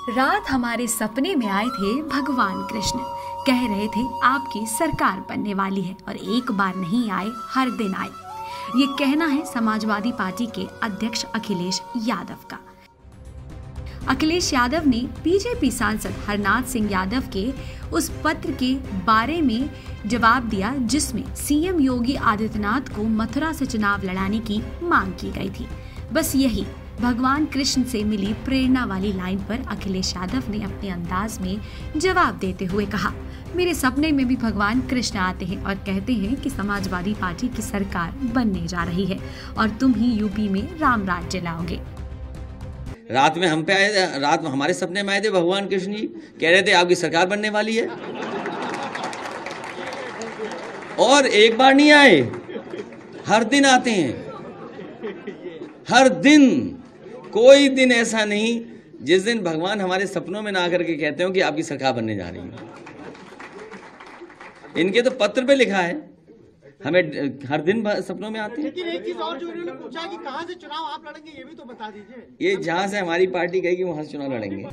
रात हमारे सपने में आए थे भगवान कृष्ण। कह रहे थे आपकी सरकार बनने वाली है और एक बार नहीं आए, हर दिन आए। ये कहना है समाजवादी पार्टी के अध्यक्ष अखिलेश यादव का। अखिलेश यादव ने बीजेपी सांसद हरनाथ सिंह यादव के उस पत्र के बारे में जवाब दिया जिसमें सीएम योगी आदित्यनाथ को मथुरा से चुनाव लड़ाने की मांग की गई थी। बस यही भगवान कृष्ण से मिली प्रेरणा वाली लाइन पर अखिलेश यादव ने अपने अंदाज में जवाब देते हुए कहा, मेरे सपने में भी भगवान कृष्ण आते हैं और कहते हैं कि समाजवादी पार्टी की सरकार बनने जा रही है और तुम ही यूपी में राम राज्य लाओगे। रात में हम पे आए, रात में हमारे सपने में आए थे भगवान कृष्ण जी, कह रहे थे आपकी सरकार बनने वाली है। और एक बार नहीं आए, हर दिन आते हैं। हर दिन, कोई दिन ऐसा नहीं जिस दिन भगवान हमारे सपनों में ना आकर के कहते हो कि आपकी सरकार बनने जा रही है। इनके तो पत्र पे लिखा है, हमें हर दिन सपनों में आते हैं। लेकिन एक चीज और जो उन्होंने पूछा कि कहां से चुनाव आप लड़ेंगे, ये भी तो बता दीजिए। ये जहां से हमारी पार्टी कहेगी वहां से चुनाव लड़ेंगे।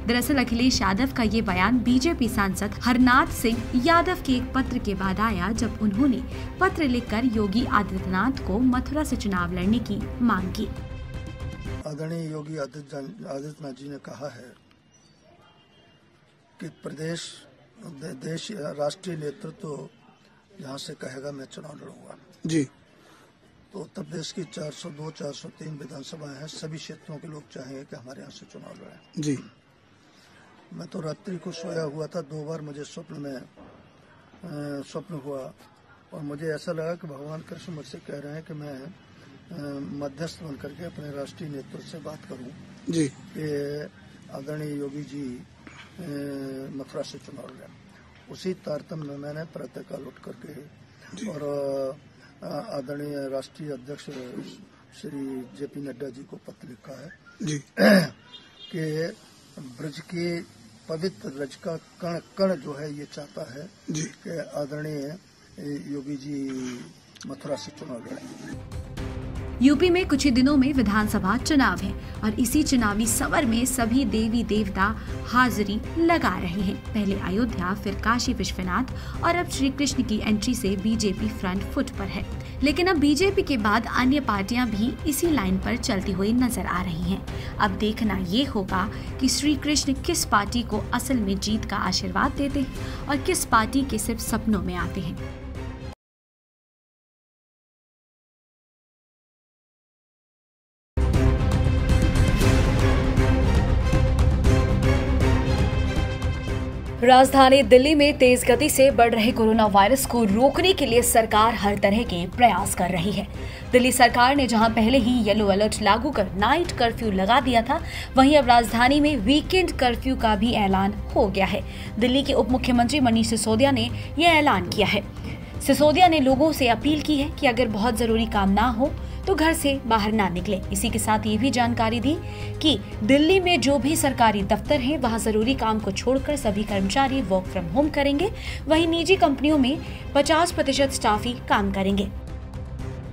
दरअसल अखिलेश यादव का ये बयान बीजेपी सांसद हरनाथ सिंह यादव के एक पत्र के बाद आया जब उन्होंने पत्र लिखकर योगी आदित्यनाथ को मथुरा से चुनाव लड़ने की मांग की। आदरणीय योगी आदित्यनाथ जी ने कहा है कि देश राष्ट्रीय नेतृत्व यहाँ से कहेगा मैं चुनाव लड़ूंगा जी, तो उत्तर प्रदेश की 402, 403 विधानसभाएं हैं, सभी क्षेत्रों के लोग चाहेंगे कि हमारे यहाँ से चुनाव लड़ें जी। मैं तो रात्रि को सोया हुआ था, 2 बार मुझे स्वप्न हुआ और मुझे ऐसा लगा कि भगवान कृष्ण मुझसे कह रहे हैं कि मैं मध्यस्थ बन करके अपने राष्ट्रीय नेतृत्व से बात करूं जी कि आदरणीय योगी जी मथुरा से चुनाव लड़ें। उसी तारतम्य में मैंने प्रातःकाल उठ करके और आदरणीय राष्ट्रीय अध्यक्ष श्री जेपी नड्डा जी को पत्र लिखा है जी कि ब्रज के पवित्र रज का कण कण जो है ये चाहता है जी कि आदरणीय योगी जी मथुरा से चुनाव लड़ें। यूपी में कुछ ही दिनों में विधानसभा चुनाव है और इसी चुनावी समर में सभी देवी देवता हाजिरी लगा रहे हैं। पहले अयोध्या, फिर काशी विश्वनाथ और अब श्री कृष्ण की एंट्री से बीजेपी फ्रंट फुट पर है। लेकिन अब बीजेपी के बाद अन्य पार्टियां भी इसी लाइन पर चलती हुई नजर आ रही हैं। अब देखना ये होगा कि श्री कृष्ण किस पार्टी को असल में जीत का आशीर्वाद देते हैं और किस पार्टी के सिर्फ सपनों में आते हैं। राजधानी दिल्ली में तेज गति से बढ़ रहे कोरोना वायरस को रोकने के लिए सरकार हर तरह के प्रयास कर रही है। दिल्ली सरकार ने जहां पहले ही येलो अलर्ट लागू कर नाइट कर्फ्यू लगा दिया था, वहीं अब राजधानी में वीकेंड कर्फ्यू का भी ऐलान हो गया है। दिल्ली के उप मुख्यमंत्री मनीष सिसोदिया ने यह ऐलान किया है। सिसोदिया ने लोगों से अपील की है कि अगर बहुत जरूरी काम ना हो तो घर से बाहर ना निकले। इसी के साथ ये भी जानकारी दी कि दिल्ली में जो भी सरकारी दफ्तर हैं वहां जरूरी काम को छोड़कर सभी कर्मचारी वर्क फ्रॉम होम करेंगे। वहीं निजी कंपनियों में 50% स्टाफ ही काम करेंगे।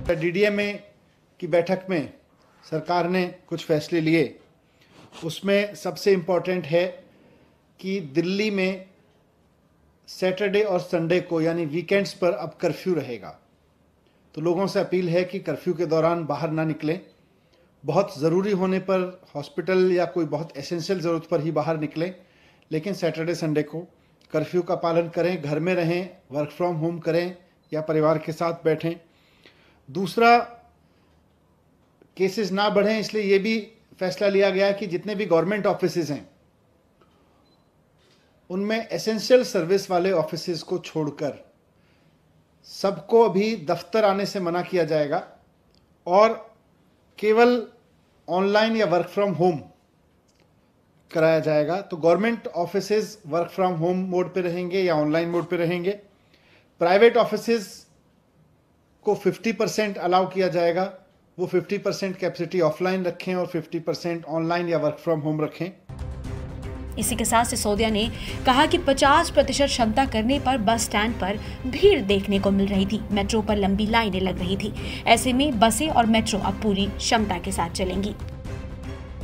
डीडीएमए की बैठक में सरकार ने कुछ फैसले लिए। उसमें सबसे इम्पोर्टेंट है कि दिल्ली में सैटरडे और संडे को यानी वीकेंड्स पर अब कर्फ्यू रहेगा। तो लोगों से अपील है कि कर्फ्यू के दौरान बाहर ना निकलें। बहुत ज़रूरी होने पर हॉस्पिटल या कोई बहुत एसेंशियल ज़रूरत पर ही बाहर निकलें, लेकिन सैटरडे संडे को कर्फ्यू का पालन करें, घर में रहें, वर्क फ्रॉम होम करें या परिवार के साथ बैठें। दूसरा, केसेस ना बढ़ें इसलिए ये भी फैसला लिया गया कि जितने भी गवर्नमेंट ऑफिसेज हैं उनमें एसेंशियल सर्विस वाले ऑफिसेज को छोड़कर सबको अभी दफ्तर आने से मना किया जाएगा और केवल ऑनलाइन या वर्क फ्रॉम होम कराया जाएगा। तो government offices work from home mode पे रहेंगे या ऑनलाइन मोड पे रहेंगे। प्राइवेट ऑफिसेज को 50% अलाउ किया जाएगा, वो 50% कैपेसिटी ऑफलाइन रखें और 50% ऑनलाइन या वर्क फ्रॉम होम रखें। इसी के साथ सिसोदिया ने कहा कि 50% क्षमता करने पर बस स्टैंड पर भीड़ देखने को मिल रही थी। मेट्रो पर लंबी लाइनें लग रही थी। ऐसे में बसें और मेट्रो अब पूरी क्षमता के साथ चलेंगी।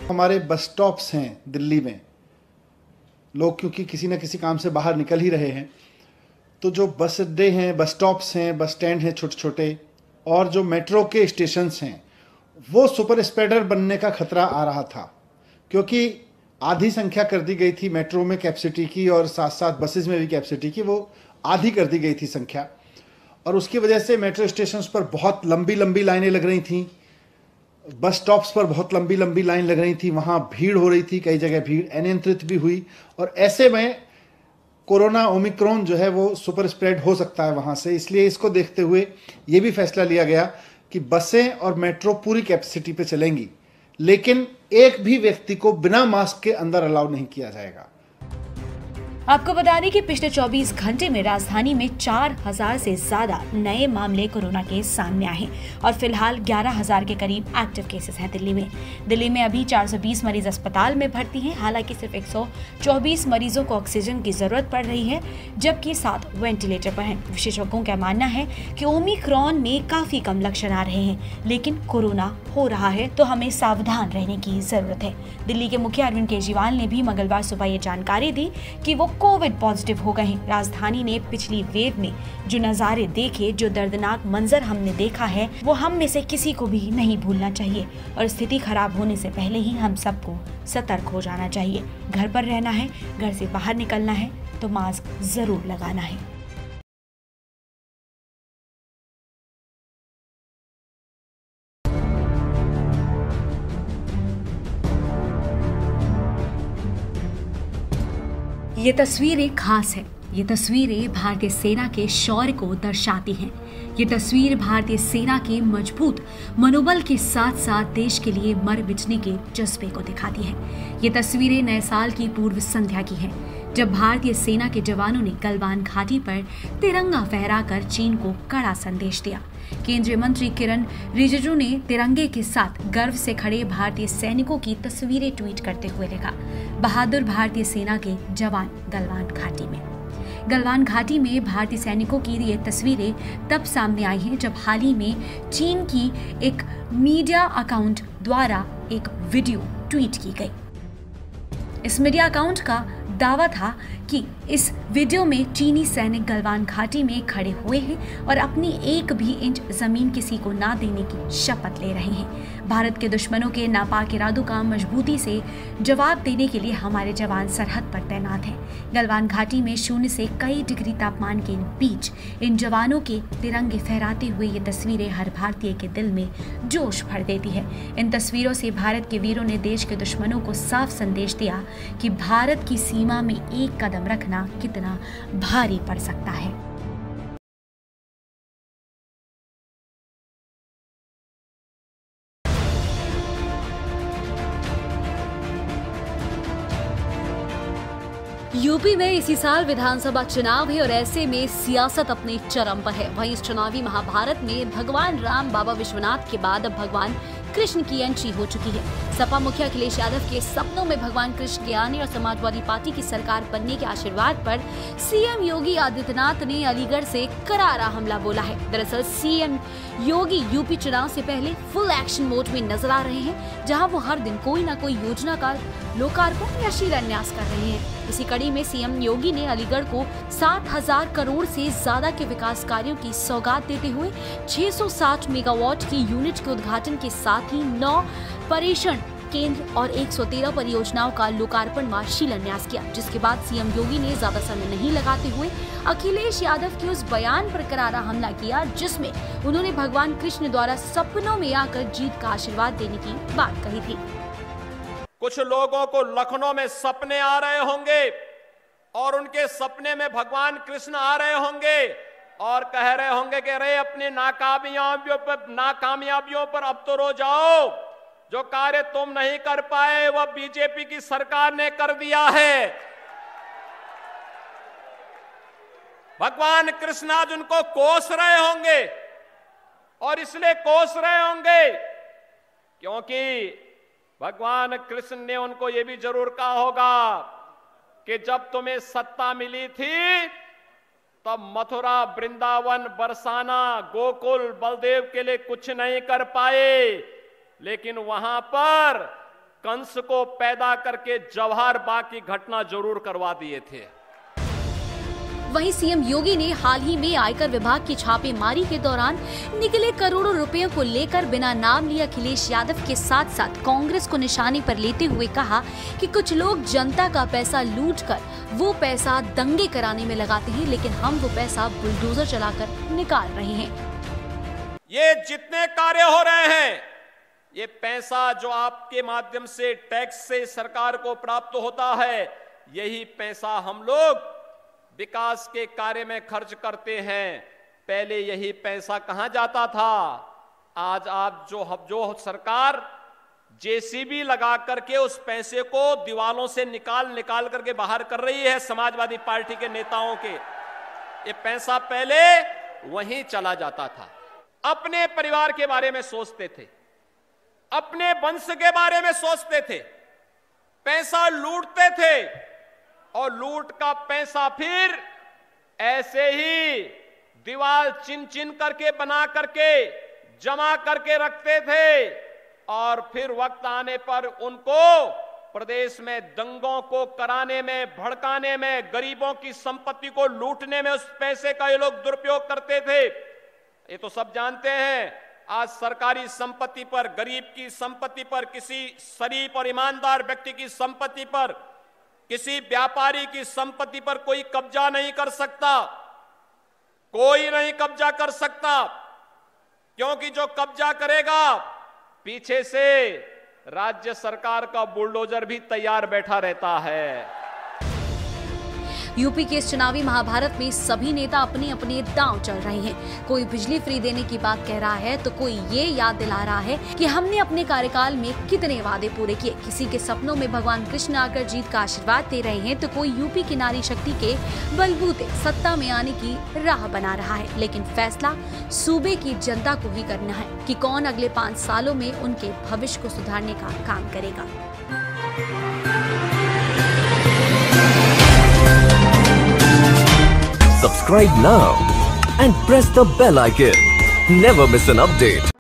हमारे बस स्टॉप्स हैं दिल्ली में, लोग क्योंकि किसी न किसी काम से बाहर निकल ही रहे हैं, तो जो बस अड्डे हैं, बस स्टॉप्स हैं, बस स्टैंड हैं छोटे छोटे, और जो मेट्रो के स्टेशंस हैं, वो सुपर स्प्रेडर बनने का खतरा आ रहा था, क्योंकि आधी संख्या कर दी गई थी मेट्रो में कैपेसिटी की, और साथ साथ बसेस में भी कैपेसिटी की वो आधी कर दी गई थी संख्या, और उसकी वजह से मेट्रो स्टेशंस पर बहुत लंबी लंबी लाइनें लग रही थीं, बस स्टॉप्स पर बहुत लंबी लंबी लाइन लग रही थी, वहाँ भीड़ हो रही थी, कई जगह भीड़ अनियंत्रित भी हुई, और ऐसे में कोरोना ओमिक्रॉन जो है वो सुपर स्प्रेड हो सकता है वहाँ से। इसलिए इसको देखते हुए ये भी फैसला लिया गया कि बसें और मेट्रो पूरी कैपेसिटी पे चलेंगी, लेकिन एक भी व्यक्ति को बिना मास्क के अंदर अलाउ नहीं किया जाएगा। आपको बता दें कि पिछले 24 घंटे में राजधानी में 4000 से ज्यादा नए मामले कोरोना के सामने आए हैं और फिलहाल 11000 के करीब एक्टिव केसेस हैं दिल्ली में अभी 420 मरीज अस्पताल में भर्ती हैं। हालांकि सिर्फ 124 मरीजों को ऑक्सीजन की जरूरत पड़ रही है, जबकि 7 वेंटिलेटर पर हैं। विशेषज्ञों का मानना है कि ओमिक्रॉन में काफी कम लक्षण आ रहे हैं, लेकिन कोरोना हो रहा है तो हमें सावधान रहने की जरूरत है। दिल्ली के मुखिया अरविंद केजरीवाल ने भी मंगलवार सुबह ये जानकारी दी कि वो कोविड पॉजिटिव हो गए हैं। राजधानी ने पिछली वेव में जो नजारे देखे, जो दर्दनाक मंजर हमने देखा है, वो हम में से किसी को भी नहीं भूलना चाहिए और स्थिति खराब होने से पहले ही हम सबको सतर्क हो जाना चाहिए। घर पर रहना है, घर से बाहर निकलना है तो मास्क जरूर लगाना है। ये तस्वीरें खास है। ये तस्वीरें भारतीय सेना के शौर्य को दर्शाती हैं। ये तस्वीर भारतीय सेना के मजबूत मनोबल के साथ साथ देश के लिए मर मिटने के जज्बे को दिखाती है। ये तस्वीरें नए साल की पूर्व संध्या की हैं, जब भारतीय सेना के जवानों ने गलवान घाटी पर तिरंगा फहराकर चीन को कड़ा संदेश दिया। केंद्रीय मंत्री किरण रिजिजू ने तिरंगे के साथ गर्व से खड़े भारतीय सैनिकों की तस्वीरें ट्वीट करते हुए लिखा, बहादुर भारतीय सेना के जवान गलवान घाटी में। गलवान घाटी में भारतीय सैनिकों की ये तस्वीरें तब सामने आई हैं जब हाल ही में चीन की एक मीडिया अकाउंट द्वारा एक वीडियो ट्वीट की गई। इस मीडिया अकाउंट का दावा था कि इस वीडियो में चीनी सैनिक गलवान घाटी में खड़े हुए हैं और अपनी एक भी इंच जमीन किसी को ना देने की शपथ ले रहे हैं। भारत के दुश्मनों के नापाक इरादों का मजबूती से जवाब देने के लिए हमारे जवान सरहद पर तैनात हैं। गलवान घाटी में 0 से कई डिग्री तापमान के बीच इन जवानों के तिरंगे फहराते हुए ये तस्वीरें हर भारतीय के दिल में जोश भर देती है। इन तस्वीरों से भारत के वीरों ने देश के दुश्मनों को साफ संदेश दिया कि भारत की सीमा में एक कदम रखना कितना भारी पड़ सकता है। यूपी में इसी साल विधानसभा चुनाव है और ऐसे में सियासत अपने चरम पर है। वहीं इस चुनावी महाभारत में भगवान राम, बाबा विश्वनाथ के बाद अब भगवान कृष्ण की एंट्री हो चुकी है। सपा मुखिया अखिलेश यादव के सपनों में भगवान कृष्ण के आने और समाजवादी पार्टी की सरकार बनने के आशीर्वाद पर सीएम योगी आदित्यनाथ ने अलीगढ़ से करारा हमला बोला है। दरअसल सीएम योगी यूपी चुनाव से पहले फुल एक्शन मोड में नजर आ रहे हैं, जहां वो हर दिन कोई न कोई योजना का लोकार्पण या शिलान्यास कर रहे हैं। इसी कड़ी में सीएम योगी ने अलीगढ़ को 7000 करोड़ से ज्यादा के विकास कार्यों की सौगात देते हुए 660 मेगावाट की यूनिट के उद्घाटन के साथ ही 9 परीक्षण केंद्र और 113 परियोजनाओं का लोकार्पण व शिलान्यास किया। जिसके बाद सीएम योगी ने ज्यादा समय नहीं लगाते हुए अखिलेश यादव के उस बयान पर करारा हमला किया, जिसमें उन्होंने भगवान कृष्ण द्वारा सपनों में आकर जीत का आशीर्वाद देने की बात कही थी। कुछ लोगों को लखनऊ में सपने आ रहे होंगे और उनके सपने में भगवान कृष्ण आ रहे होंगे और कह रहे होंगे कि अरे अपनी नाकामयाबियों पर अब तो रो जाओ, जो कार्य तुम नहीं कर पाए वह बीजेपी की सरकार ने कर दिया है। भगवान कृष्ण आज उनको कोस रहे होंगे और इसलिए कोस रहे होंगे क्योंकि भगवान कृष्ण ने उनको यह भी जरूर कहा होगा कि जब तुम्हें सत्ता मिली थी तब मथुरा, वृंदावन, बरसाना, गोकुल, बलदेव के लिए कुछ नहीं कर पाए, लेकिन वहां पर कंस को पैदा करके जवाहर बाग की घटना जरूर करवा दिए थे। वहीं सीएम योगी ने हाल ही में आयकर विभाग की छापेमारी के दौरान निकले करोड़ों रुपयों को लेकर बिना नाम लिए अखिलेश यादव के साथ साथ कांग्रेस को निशाने पर लेते हुए कहा कि कुछ लोग जनता का पैसा लूटकर वो पैसा दंगे कराने में लगाते हैं, लेकिन हम वो पैसा बुलडोजर चलाकर निकाल रहे हैं। ये जितने कार्य हो रहे हैं, ये पैसा जो आपके माध्यम से टैक्स से सरकार को प्राप्त होता है, यही पैसा हम लोग विकास के कार्य में खर्च करते हैं। पहले यही पैसा कहां जाता था? आज आप जो सरकार जेसीबी लगा करके उस पैसे को दीवालों से निकाल करके बाहर कर रही है समाजवादी पार्टी के नेताओं के, ये पैसा पहले वहीं चला जाता था। अपने परिवार के बारे में सोचते थे, अपने वंश के बारे में सोचते थे, पैसा लूटते थे और लूट का पैसा फिर ऐसे ही दीवार चिन करके बना करके जमा करके रखते थे और फिर वक्त आने पर उनको प्रदेश में दंगों को कराने में, भड़काने में, गरीबों की संपत्ति को लूटने में उस पैसे का ये लोग दुरुपयोग करते थे। ये तो सब जानते हैं। आज सरकारी संपत्ति पर, गरीब की संपत्ति पर, किसी शरीफ और ईमानदार व्यक्ति की संपत्ति पर, किसी व्यापारी की संपत्ति पर कोई कब्जा नहीं कर सकता, कोई नहीं कब्जा कर सकता, क्योंकि जो कब्जा करेगा पीछे से राज्य सरकार का बुलडोजर भी तैयार बैठा रहता है। यूपी के इस चुनावी महाभारत में सभी नेता अपने अपने दांव चल रहे हैं। कोई बिजली फ्री देने की बात कह रहा है तो कोई ये याद दिला रहा है कि हमने अपने कार्यकाल में कितने वादे पूरे किए। किसी के सपनों में भगवान कृष्ण आकर जीत का आशीर्वाद दे रहे हैं तो कोई यूपी की नारी शक्ति के बलबूते सत्ता में आने की राह बना रहा है। लेकिन फैसला सूबे की जनता को ही करना है कि कौन अगले 5 सालों में उनके भविष्य को सुधारने का काम करेगा। Subscribe now and press the bell icon. Never miss an update.